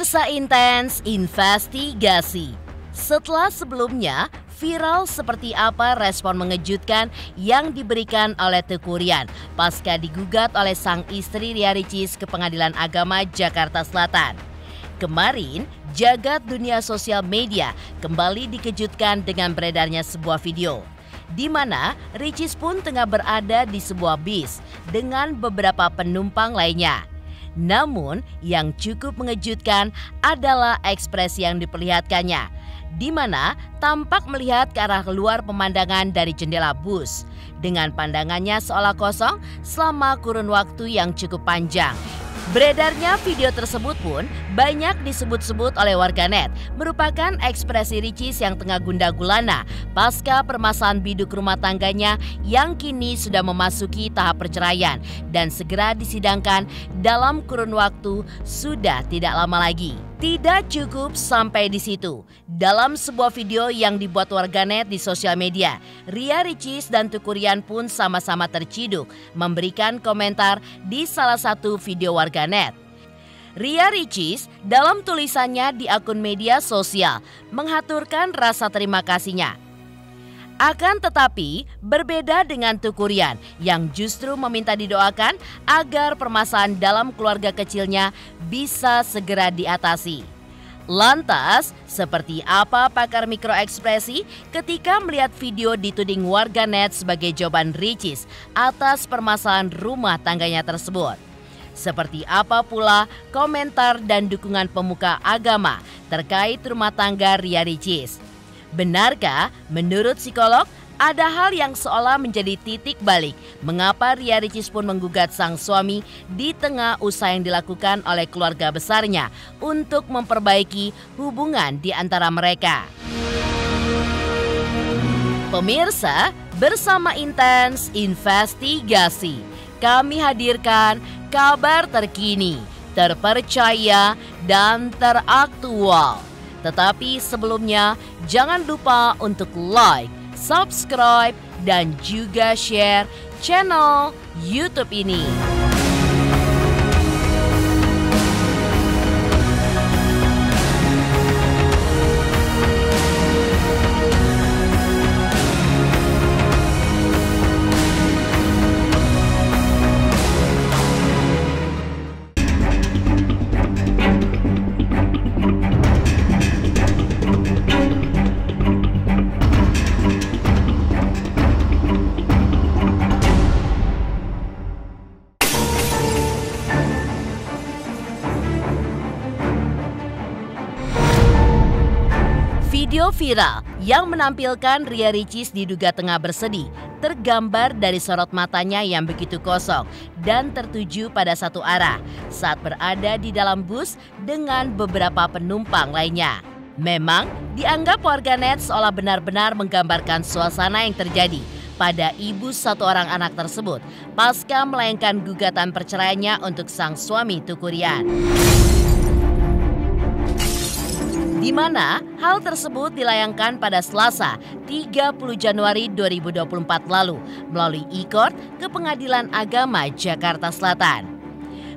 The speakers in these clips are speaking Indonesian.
Pemirsa Intens Investigasi. Setelah sebelumnya viral seperti apa respon mengejutkan yang diberikan oleh Teuku Ryan pasca digugat oleh sang istri Ria Ricis ke Pengadilan Agama Jakarta Selatan. Kemarin, jagat dunia sosial media kembali dikejutkan dengan beredarnya sebuah video di mana Ricis pun tengah berada di sebuah bis dengan beberapa penumpang lainnya. Namun, yang cukup mengejutkan adalah ekspresi yang diperlihatkannya, di mana tampak melihat ke arah luar pemandangan dari jendela bus, dengan pandangannya seolah kosong selama kurun waktu yang cukup panjang. Beredarnya video tersebut pun banyak disebut-sebut oleh warganet merupakan ekspresi Ricis yang tengah gundah gulana pasca permasalahan biduk rumah tangganya yang kini sudah memasuki tahap perceraian dan segera disidangkan dalam kurun waktu sudah tidak lama lagi. Tidak cukup sampai di situ. Dalam sebuah video yang dibuat warganet di sosial media, Ria Ricis dan Teuku Ryan pun sama-sama terciduk memberikan komentar di salah satu video warganet. Ria Ricis dalam tulisannya di akun media sosial menghaturkan rasa terima kasihnya. Akan tetapi, berbeda dengan Teuku Ryan yang justru meminta didoakan agar permasalahan dalam keluarga kecilnya bisa segera diatasi. Lantas, seperti apa pakar mikroekspresi ketika melihat video dituding warganet sebagai jawaban Ricis atas permasalahan rumah tangganya tersebut? Seperti apa pula komentar dan dukungan pemuka agama terkait rumah tangga Ria Ricis? Benarkah menurut psikolog ada hal yang seolah menjadi titik balik mengapa Ria Ricis pun menggugat sang suami di tengah usaha yang dilakukan oleh keluarga besarnya untuk memperbaiki hubungan di antara mereka? Pemirsa, bersama Intens Investigasi, kami hadirkan kabar terkini, terpercaya, dan teraktual. Tetapi sebelumnya, jangan lupa untuk like, subscribe, dan juga share channel YouTube ini. Video viral yang menampilkan Ria Ricis diduga tengah bersedih tergambar dari sorot matanya yang begitu kosong dan tertuju pada satu arah saat berada di dalam bus dengan beberapa penumpang lainnya. Memang dianggap warganet seolah benar-benar menggambarkan suasana yang terjadi pada ibu satu orang anak tersebut pasca melayangkan gugatan perceraiannya untuk sang suami Teuku Ryan. Di mana hal tersebut dilayangkan pada Selasa 30 Januari 2024 lalu melalui e-court ke Pengadilan Agama Jakarta Selatan.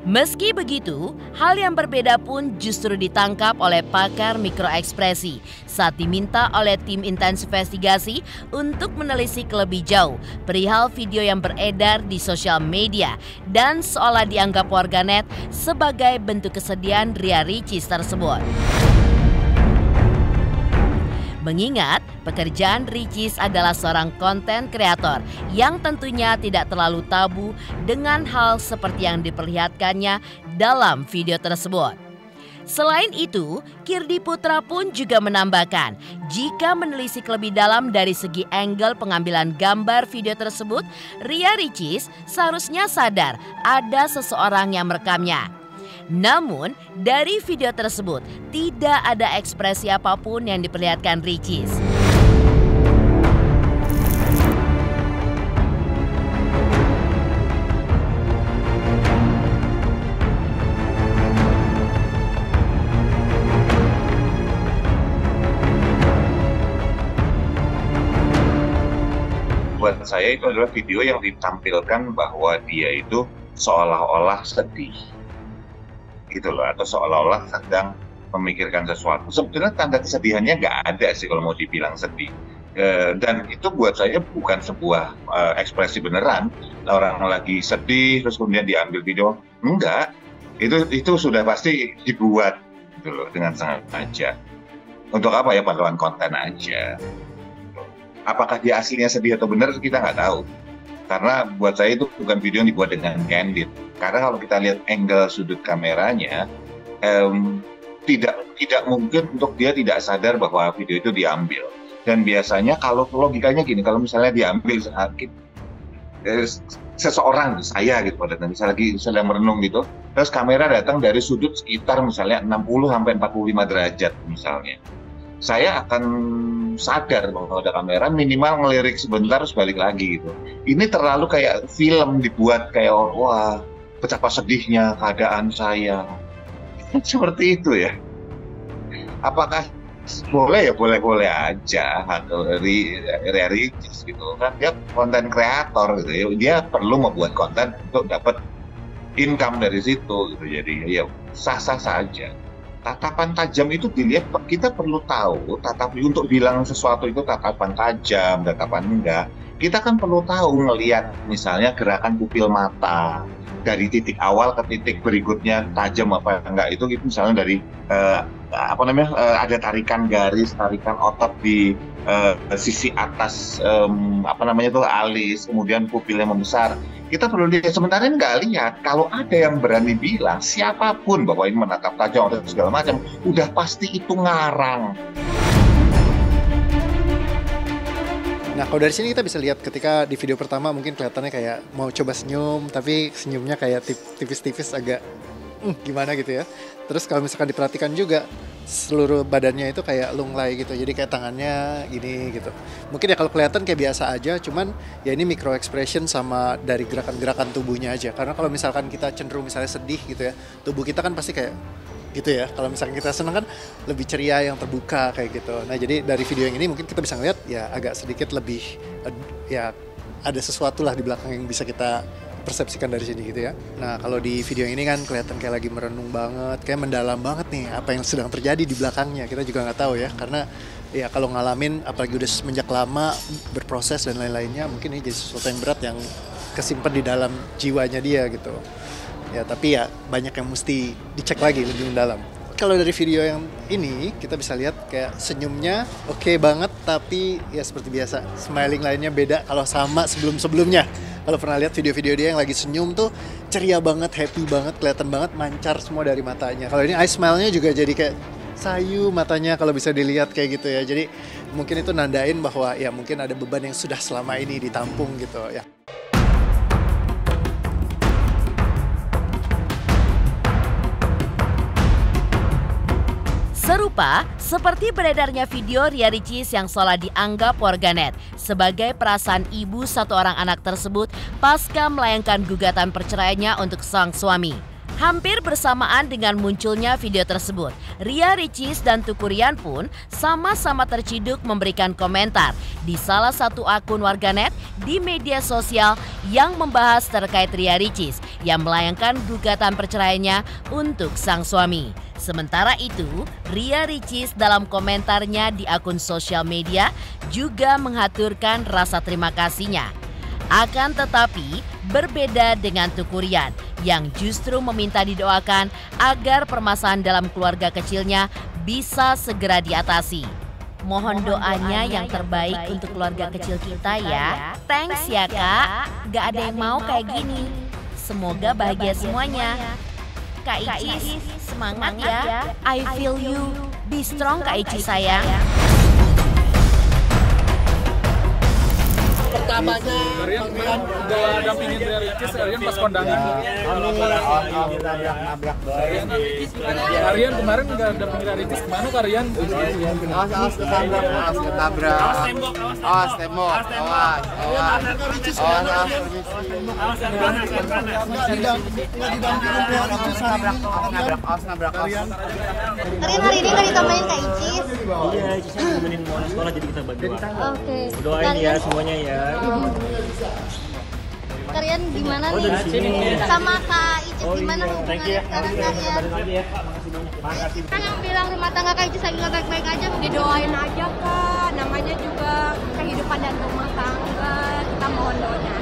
Meski begitu, hal yang berbeda pun justru ditangkap oleh pakar mikroekspresi saat diminta oleh tim Intens Investigasi untuk menelisik lebih jauh perihal video yang beredar di sosial media dan seolah dianggap warganet sebagai bentuk kesedihan Ria Ricis tersebut. Mengingat pekerjaan Ricis adalah seorang konten kreator yang tentunya tidak terlalu tabu dengan hal seperti yang diperlihatkannya dalam video tersebut. Selain itu, Kirdi Putra pun juga menambahkan, jika menelisik lebih dalam dari segi angle pengambilan gambar video tersebut, Ria Ricis seharusnya sadar ada seseorang yang merekamnya. Namun, dari video tersebut tidak ada ekspresi apapun yang diperlihatkan Ricis. Buat saya itu adalah video yang ditampilkan bahwa dia itu seolah-olah sedih gitu loh, atau seolah-olah sedang memikirkan sesuatu. Sebenarnya tanda kesedihannya nggak ada sih kalau mau dibilang sedih. Dan itu buat saya bukan sebuah ekspresi beneran. Orang lagi sedih terus kemudian diambil video, enggak. Itu sudah pasti dibuat gitu loh, dengan sengaja. Untuk apa ya, pahlawan konten aja. Apakah dia aslinya sedih atau benar kita nggak tahu. Karena buat saya itu bukan video yang dibuat dengan candid. Karena kalau kita lihat angle sudut kameranya, tidak mungkin untuk dia tidak sadar bahwa video itu diambil. Dan biasanya kalau logikanya gini, kalau misalnya diambil seseorang, saya gitu, pada nanti saya lagi sedang merenung gitu, terus kamera datang dari sudut sekitar misalnya 60 sampai 45 derajat misalnya. Saya akan sadar bahwa ada kamera, minimal ngelirik sebentar terus balik lagi gitu. Ini terlalu kayak film dibuat kayak, wah betapa sedihnya keadaan saya. Seperti itu ya. Apakah boleh ya, boleh aja atau Ria Ricis gitu kan, dia konten kreator gitu ya, dia perlu membuat konten untuk dapat income dari situ gitu, jadi ya sah-sah saja. Tatapan tajam itu dilihat, kita perlu tahu untuk bilang sesuatu itu tatapan tajam, tatapan enggak, kita kan perlu tahu ngelihat misalnya gerakan pupil mata dari titik awal ke titik berikutnya tajam apa enggak, itu misalnya dari ada tarikan garis, tarikan otot di sisi atas alis, kemudian pupilnya membesar. Kita perlu lihat, sementara nggak lihat. Kalau ada yang berani bilang siapapun bahwa ini menatap tajam atau segala macam, udah pasti itu ngarang. Nah, kalau dari sini kita bisa lihat ketika di video pertama mungkin kelihatannya kayak mau coba senyum, tapi senyumnya kayak tipis-tipis agak gimana gitu ya. Terus kalau misalkan diperhatikan juga seluruh badannya itu kayak lunglai gitu, jadi kayak tangannya gini gitu. Mungkin ya kalau kelihatan kayak biasa aja, cuman ya ini micro expression sama dari gerakan-gerakan tubuhnya aja. Karena kalau misalkan kita cenderung misalnya sedih gitu ya, tubuh kita kan pasti kayak gitu ya. Kalau misalkan kita senang kan lebih ceria, yang terbuka kayak gitu. Nah jadi dari video yang ini mungkin kita bisa ngeliat ya agak sedikit lebih ya ada sesuatu lah di belakang yang bisa kita persepsikan dari sini gitu ya. Nah kalau di video ini kan kelihatan kayak lagi merenung banget, kayak mendalam banget nih apa yang sedang terjadi di belakangnya. Kita juga nggak tahu ya, karena ya kalau ngalamin apalagi udah semenjak lama berproses dan lain-lainnya, mungkin ini jadi sesuatu yang berat yang kesimpan di dalam jiwanya dia gitu. Ya tapi ya banyak yang mesti dicek lagi lebih mendalam. Kalau dari video yang ini kita bisa lihat kayak senyumnya oke banget, tapi ya seperti biasa smiling lainnya beda kalau sama sebelum-sebelumnya. Kalau pernah lihat video-video dia yang lagi senyum tuh ceria banget, happy banget, kelihatan banget mancar semua dari matanya. Kalau ini eye smile-nya juga jadi kayak sayu matanya kalau bisa dilihat kayak gitu ya. Jadi mungkin itu nandain bahwa ya mungkin ada beban yang sudah selama ini ditampung gitu ya. Serupa seperti beredarnya video Ria Ricis yang seolah dianggap warganet sebagai perasaan ibu satu orang anak tersebut pasca melayangkan gugatan perceraiannya untuk sang suami. Hampir bersamaan dengan munculnya video tersebut, Ria Ricis dan Teuku Ryan pun sama-sama terciduk memberikan komentar di salah satu akun warganet di media sosial yang membahas terkait Ria Ricis yang melayangkan gugatan perceraiannya untuk sang suami. Sementara itu, Ria Ricis dalam komentarnya di akun sosial media juga mengaturkan rasa terima kasihnya. Akan tetapi, berbeda dengan Teuku Ryan yang justru meminta didoakan agar permasalahan dalam keluarga kecilnya bisa segera diatasi. Mohon doanya yang terbaik untuk keluarga kecil kita ya. Thanks ya Kak, gak ada yang mau kayak gini. Semoga bahagia semuanya. Kak Icis, semangat ya. I feel you. Be strong Kak Icis sayang. Pertamanya kalian udah dampingin Ria Ricis, kalian pas kondangan. Nabrak. Kalian kemarin udah dampingin Ria Ricis, kemana kalian? Awas ketabrak. Awas tembok. Nabrak. Kalian hari ini nggak ditambahin Kak Icis? Iya, Icisnya nemenin mau sekolah jadi kita bagi waktu. Oke. Doain ya semuanya ya. Kalian gimana Oh, nih? dari sini. Sama Kak Icis gimana Thank you hubungannya ya. sekarang kalian? Lagi ya. Yang bilang rumah tangga Kak Icis lagi nggak baik-baik aja, didoain aja Kak, namanya juga kehidupan dan rumah tangga, kita mohon doanya.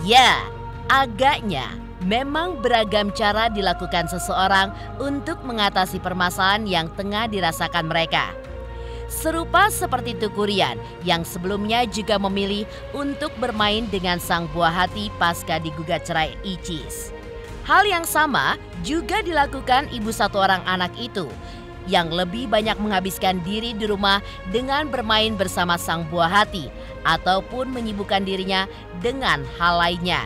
Ya, agaknya memang beragam cara dilakukan seseorang untuk mengatasi permasalahan yang tengah dirasakan mereka. Serupa seperti Tukurian yang sebelumnya juga memilih untuk bermain dengan sang buah hati pasca digugat cerai Icis. Hal yang sama juga dilakukan ibu satu orang anak itu yang lebih banyak menghabiskan diri di rumah dengan bermain bersama sang buah hati ataupun menyibukkan dirinya dengan hal lainnya.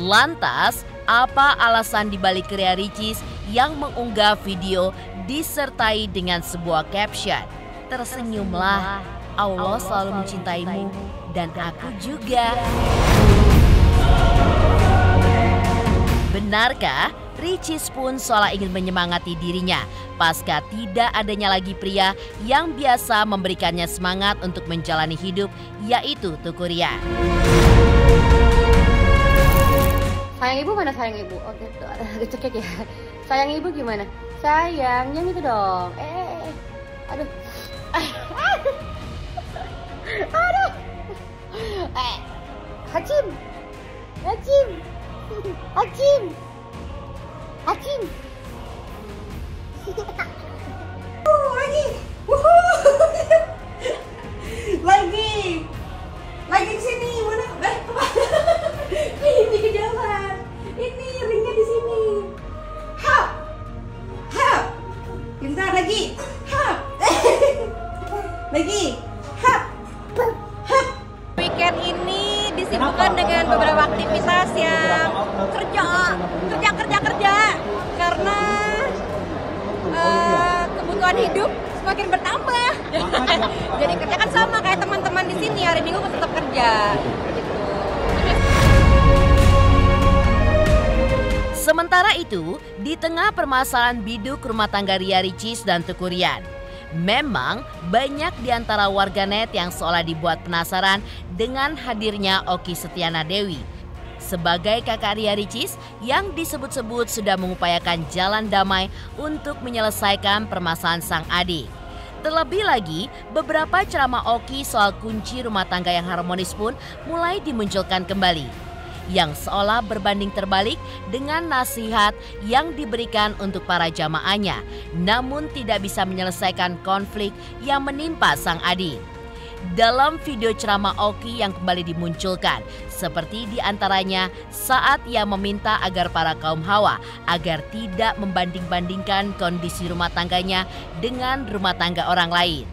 Lantas, apa alasan dibalik Ria Ricis yang mengunggah video disertai dengan sebuah caption? Tersenyumlah, Allah selalu mencintaimu dan aku juga. Benarkah Ricis pun seolah ingin menyemangati dirinya pasca tidak adanya lagi pria yang biasa memberikannya semangat untuk menjalani hidup, yaitu Tukurian? Sayang ibu mana sayang ibu? Oh gitu, cekek ya. Sayang ibu gimana? Sayang, yang itu dong. Aduh. Aduh. Hacim. Hacim. Hacim. Hacim. Lagi. Lagi di sini. Mana? Ini kejauhan. Ini ringnya di sini. Hap. Hap. Pintar lagi. Hap. Lagi. Hap. Hap. Weekend ini disibukkan dengan beberapa aktivitas yang kerja karena kebutuhan hidup semakin bertambah. Jadi kerja kan sama kayak teman-teman di sini, hari Minggu tetap kerja. Gitu. Sementara itu, di tengah permasalahan biduk rumah tangga Ria Ricis dan Tukurian, memang banyak di antara warganet yang seolah dibuat penasaran dengan hadirnya Oki Setiana Dewi sebagai kakak Ria Ricis yang disebut-sebut sudah mengupayakan jalan damai untuk menyelesaikan permasalahan sang adik. Terlebih lagi, beberapa ceramah Oki soal kunci rumah tangga yang harmonis pun mulai dimunculkan kembali, yang seolah berbanding terbalik dengan nasihat yang diberikan untuk para jamaahnya, namun tidak bisa menyelesaikan konflik yang menimpa sang adik. Dalam video ceramah Oki yang kembali dimunculkan, seperti diantaranya saat ia meminta agar para kaum hawa agar tidak membanding-bandingkan kondisi rumah tangganya dengan rumah tangga orang lain.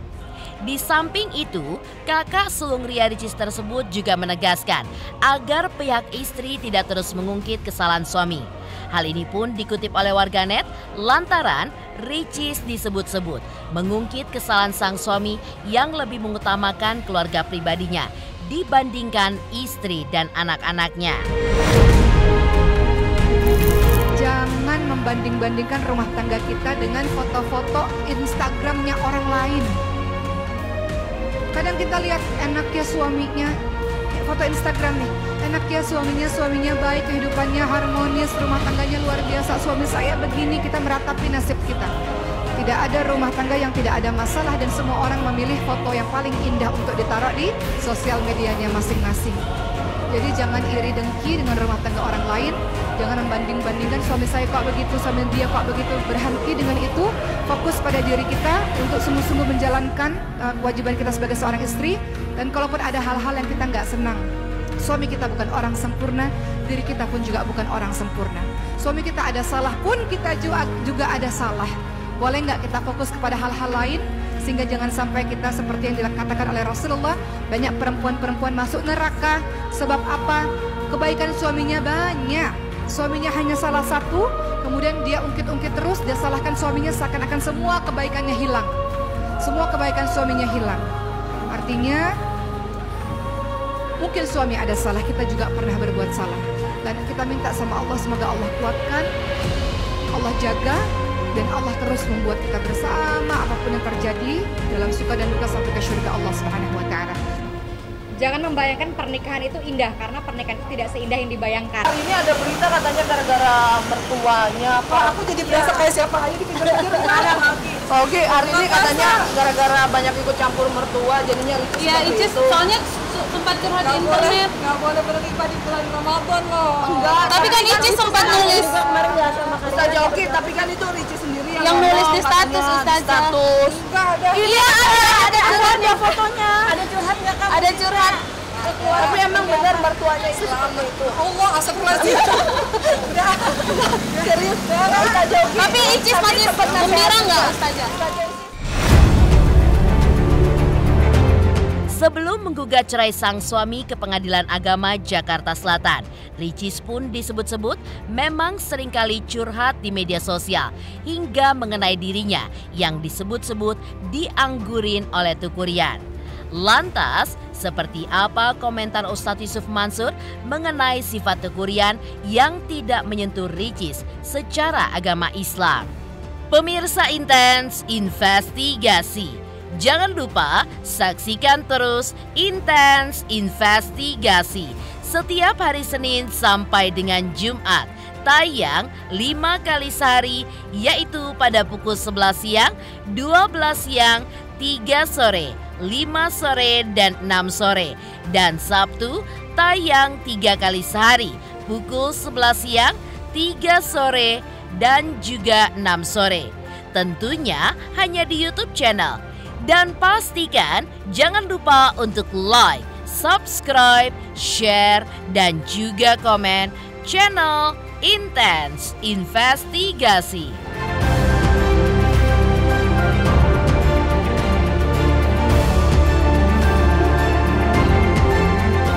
Di samping itu, kakak sulung Ria Ricis tersebut juga menegaskan agar pihak istri tidak terus mengungkit kesalahan suami. Hal ini pun dikutip oleh warganet lantaran Ricis disebut-sebut mengungkit kesalahan sang suami yang lebih mengutamakan keluarga pribadinya dibandingkan istri dan anak-anaknya. Jangan membanding-bandingkan rumah tangga kita dengan foto-foto Instagramnya orang lain. Kadang kita lihat enaknya suaminya, foto Instagram nih, enaknya suaminya baik, kehidupannya harmonis, rumah tangganya luar biasa, suami saya begini, kita meratapi nasib kita. Tidak ada rumah tangga yang tidak ada masalah dan semua orang memilih foto yang paling indah untuk ditaruh di sosial medianya masing-masing. Jadi jangan iri dengki dengan rumah tangga orang lain, jangan membanding-bandingkan suami saya kok begitu, suami dia kok begitu. Berhenti dengan itu, fokus pada diri kita untuk sungguh-sungguh menjalankan kewajiban kita sebagai seorang istri. Dan kalaupun ada hal-hal yang kita nggak senang, suami kita bukan orang sempurna, diri kita pun juga bukan orang sempurna. Suami kita ada salah pun kita juga ada salah. Boleh nggak kita fokus kepada hal-hal lain? Sehingga jangan sampai kita seperti yang dikatakan oleh Rasulullah, banyak perempuan-perempuan masuk neraka. Sebab apa? Kebaikan suaminya banyak, suaminya hanya salah satu, kemudian dia ungkit-ungkit terus, dia salahkan suaminya seakan-akan semua kebaikannya hilang. Semua kebaikan suaminya hilang. Artinya mungkin suami ada salah, kita juga pernah berbuat salah. Dan kita minta sama Allah, semoga Allah kuatkan, Allah jaga, dan Allah terus membuat kita bersama apapun yang terjadi dalam suka dan duka sampai ke surga Allah Subhanahu wa taala. Jangan membayangkan pernikahan itu indah, karena pernikahan itu tidak seindah yang dibayangkan. Hari ini ada berita katanya gara-gara mertuanya. Pak, aku jadi berasa kayak siapa aja di video-video. Oke, hari ini katanya gara-gara banyak ikut campur mertua, jadinya Ricis Iya, Ricis soalnya sempat curhat di internet. Nggak boleh berlipat di bulan Ramadan loh. Enggak. Tapi kan Ricis sempat nulis. Ustaz Oki, tapi kan itu Ricis sendiri yang nulis di status Ustaz. Enggak ada. Iya, ada curhatnya fotonya. Ada curhat nggak kamu? Ada curhat. Tapi emang benar mertuanya itu seperti itu. Allah, astagfirullahaladzim. Udah. Serius banget Ustaz Oki. Tapi Ricis masih gembira nggak Ustazah? Sebelum menggugat cerai sang suami ke Pengadilan Agama Jakarta Selatan, Ricis pun disebut-sebut memang seringkali curhat di media sosial hingga mengenai dirinya yang disebut-sebut dianggurin oleh Tukurian. Lantas, seperti apa komentar Ustadz Yusuf Mansur mengenai sifat Tukurian yang tidak menyentuh Ricis secara agama Islam? Pemirsa Intens Investigasi. Jangan lupa saksikan terus Intens Investigasi setiap hari Senin sampai dengan Jumat. Tayang 5 kali sehari, yaitu pada pukul 11 siang, 12 siang, 3 sore, 5 sore, dan 6 sore. Dan Sabtu tayang 3 kali sehari, pukul 11 siang, 3 sore, dan juga 6 sore. Tentunya hanya di YouTube channel. Dan pastikan jangan lupa untuk like, subscribe, share, dan juga komen channel Intens Investigasi.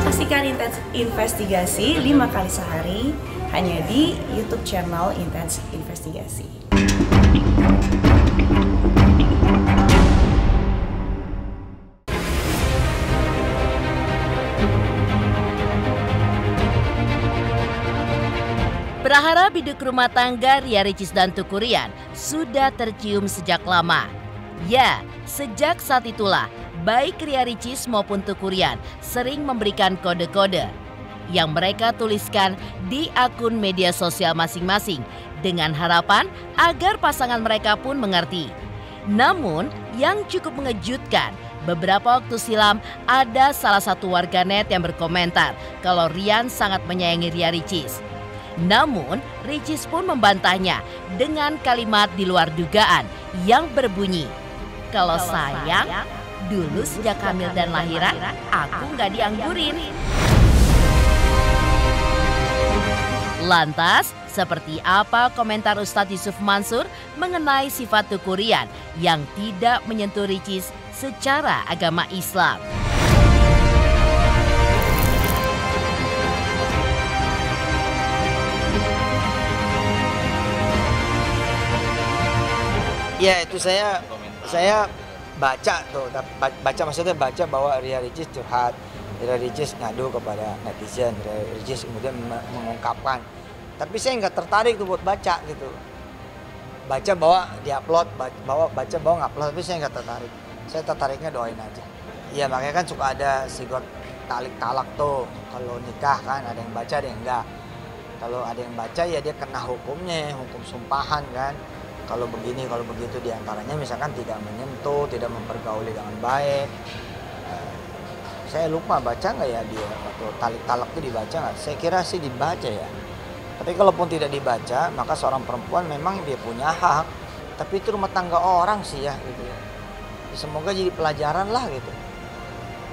Saksikan Intens Investigasi 5 kali sehari hanya di YouTube channel Intens Investigasi. Prahara biduk rumah tangga Ria Ricis dan Tukurian sudah tercium sejak lama. Ya, sejak saat itulah baik Ria Ricis maupun Tukurian sering memberikan kode-kode yang mereka tuliskan di akun media sosial masing-masing dengan harapan agar pasangan mereka pun mengerti. Namun, yang cukup mengejutkan, beberapa waktu silam ada salah satu warganet yang berkomentar kalau Rian sangat menyayangi Ria Ricis. Namun, Ricis pun membantahnya dengan kalimat di luar dugaan yang berbunyi, "Kalau sayang, dulu sejak hamil dan lahiran, aku nggak dianggurin." Lantas, seperti apa komentar Ustadz Yusuf Mansur mengenai sifat Tukurian yang tidak menyentuh Ricis secara agama Islam? Ya, itu saya baca tuh, maksudnya baca bahwa Ria Ricis curhat, Ria Ricis ngadu kepada netizen, Ria Ricis kemudian mengungkapkan. Tapi saya nggak tertarik tuh buat baca gitu. Baca bahwa diupload, baca bahwa ngupload, tapi saya nggak tertarik. Saya tertariknya doain aja. Iya, makanya kan suka ada sigot talak tuh. Kalau nikah kan ada yang baca, ada yang enggak. Kalau ada yang baca ya dia kena hukumnya, hukum sumpahan kan. Kalau begini, kalau begitu diantaranya misalkan tidak menyentuh, tidak mempergauli dengan baik. Saya lupa baca nggak ya dia atau talak itu dibaca nggak? Saya kira sih dibaca ya. Tapi kalaupun tidak dibaca, maka seorang perempuan memang dia punya hak. Tapi itu rumah tangga orang sih ya gitu. Semoga jadi pelajaran lah gitu.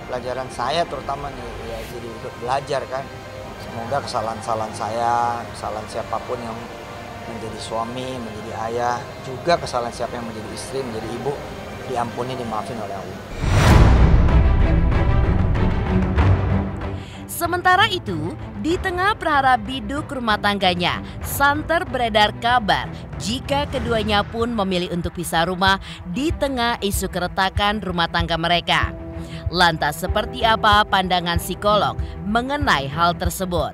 Pelajaran saya terutama nih ya, jadi untuk belajar kan. Semoga kesalahan-kesalahan saya, kesalahan siapapun yang menjadi suami, menjadi ayah, juga kesalahan siapa yang menjadi istri, menjadi ibu, diampuni, dimaafin oleh Allah. Sementara itu, di tengah prahara biduk rumah tangganya, santer beredar kabar jika keduanya pun memilih untuk pisah rumah di tengah isu keretakan rumah tangga mereka. Lantas seperti apa pandangan psikolog mengenai hal tersebut?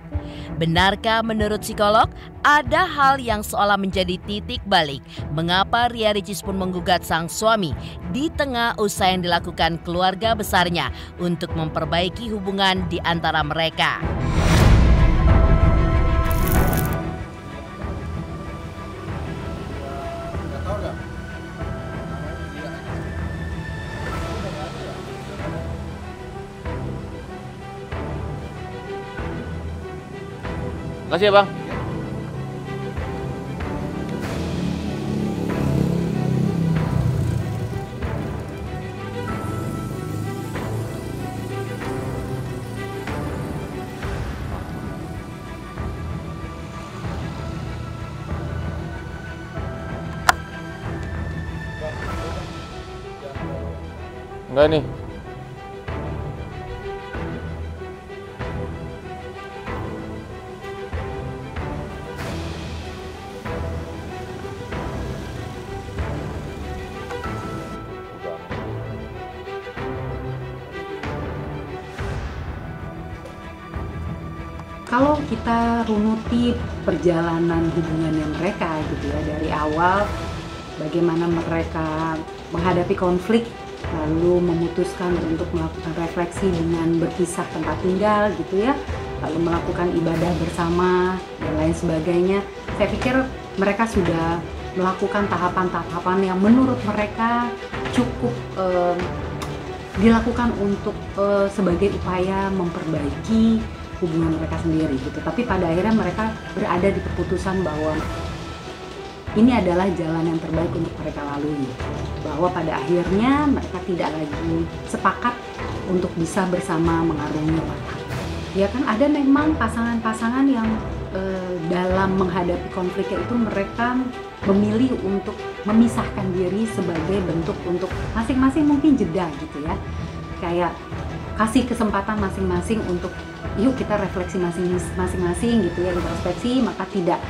Benarkah menurut psikolog ada hal yang seolah menjadi titik balik mengapa Ria Ricis pun menggugat sang suami di tengah usaha yang dilakukan keluarga besarnya untuk memperbaiki hubungan di antara mereka? Makasih ya Bang. Enggak nih. Kalau kita runuti perjalanan hubungannya mereka gitu ya, dari awal bagaimana mereka menghadapi konflik, lalu memutuskan untuk melakukan refleksi dengan berpisah tempat tinggal gitu ya, lalu melakukan ibadah bersama dan lain sebagainya. Saya pikir mereka sudah melakukan tahapan-tahapan yang menurut mereka cukup dilakukan untuk sebagai upaya memperbaiki hubungan mereka sendiri gitu. Tapi pada akhirnya mereka berada di keputusan bahwa ini adalah jalan yang terbaik untuk mereka lalui, bahwa pada akhirnya mereka tidak lagi sepakat untuk bisa bersama mengarungi waktu. Ya kan, ada memang pasangan-pasangan yang dalam menghadapi konfliknya itu mereka memilih untuk memisahkan diri sebagai bentuk untuk masing-masing mungkin jeda gitu ya, kayak kasih kesempatan masing-masing untuk yuk kita refleksi masing-masing gitu ya, introspeksi, maka tidak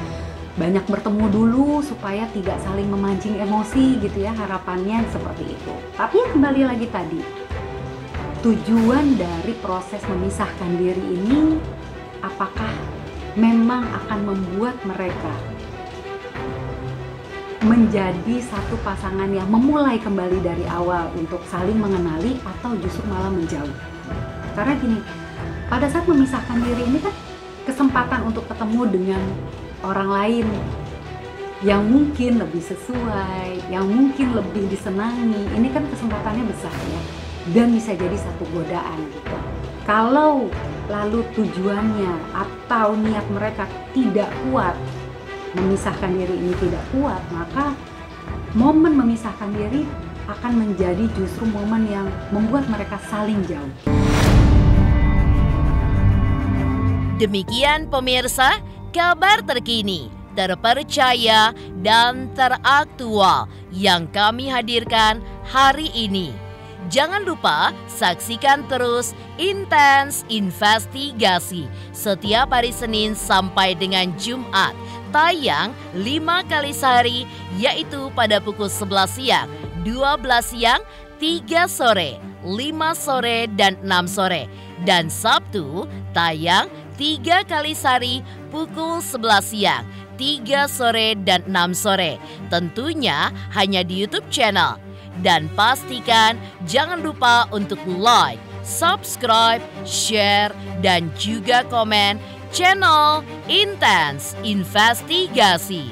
banyak bertemu dulu supaya tidak saling memancing emosi gitu ya, harapannya seperti itu. Tapi ya kembali lagi tadi, tujuan dari proses memisahkan diri ini apakah memang akan membuat mereka menjadi satu pasangan yang memulai kembali dari awal untuk saling mengenali, atau justru malah menjauh. Karena gini, pada saat memisahkan diri ini kan kesempatan untuk ketemu dengan orang lain yang mungkin lebih sesuai, yang mungkin lebih disenangi. Ini kan kesempatannya besar ya, dan bisa jadi satu godaan gitu. Kalau lalu tujuannya atau niat mereka tidak kuat, memisahkan diri ini tidak kuat, maka momen memisahkan diri akan menjadi justru momen yang membuat mereka saling jauh. Demikian pemirsa, kabar terkini, terpercaya, dan teraktual yang kami hadirkan hari ini. Jangan lupa saksikan terus Intens Investigasi setiap hari Senin sampai dengan Jumat. Tayang 5 kali sehari, yaitu pada pukul 11 siang, 12 siang, 3 sore, 5 sore, dan 6 sore. Dan Sabtu tayang 3 kali sehari pukul 11 siang, 3 sore, dan 6 sore. Tentunya hanya di YouTube channel. Dan pastikan jangan lupa untuk like, subscribe, share, dan juga komen channel Intens Investigasi.